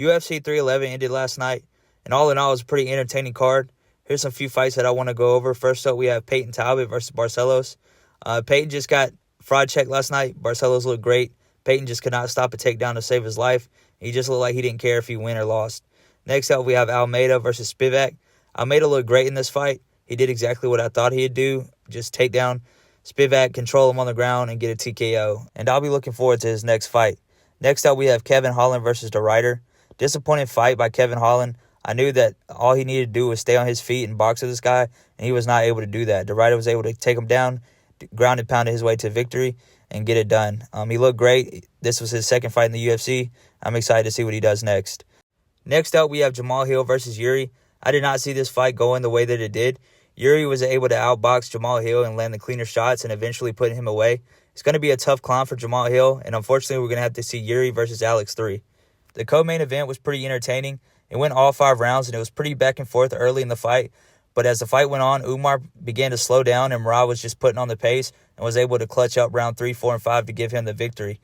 UFC 311 ended last night, and all in all, it was a pretty entertaining card. Here's some few fights that I want to go over. First up, we have Peyton Talbot versus Barcelos. Peyton just got fraud checked last night. Barcelos looked great. Peyton just could not stop a takedown to save his life. He just looked like he didn't care if he won or lost. Next up, we have Almeida versus Spivak. Almeida looked great in this fight. He did exactly what I thought he'd do. Just take down Spivak, control him on the ground, and get a TKO. And I'll be looking forward to his next fight. Next up, we have Kevin Holland versus De Ruyter. Disappointing fight by Kevin Holland. I knew that all he needed to do was stay on his feet and box with this guy, and he was not able to do that. De Ruyter was able to take him down, ground and pounded his way to victory, and get it done. He looked great. This was his second fight in the UFC. I'm excited to see what he does next. Next up, we have Jamal Hill versus Yuri. I did not see this fight going the way that it did. Yuri was able to outbox Jamal Hill and land the cleaner shots and eventually put him away. It's going to be a tough climb for Jamal Hill, and unfortunately, we're going to have to see Yuri versus Alex 3. The co-main event was pretty entertaining. It went all 5 rounds, and it was pretty back and forth early in the fight. But as the fight went on, Umar began to slow down, and Merab was just putting on the pace and was able to clutch up round 3, 4, and 5 to give him the victory.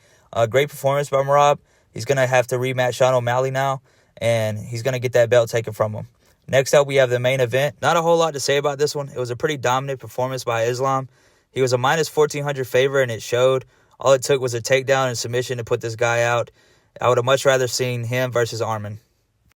Great performance by Merab. He's going to have to rematch Sean O'Malley now, and he's going to get that belt taken from him. Next up, we have the main event. Not a whole lot to say about this one. It was a pretty dominant performance by Islam. He was a minus 1,400 favorite, and it showed. All it took was a takedown and submission to put this guy out. I would have much rather seen him versus Arman.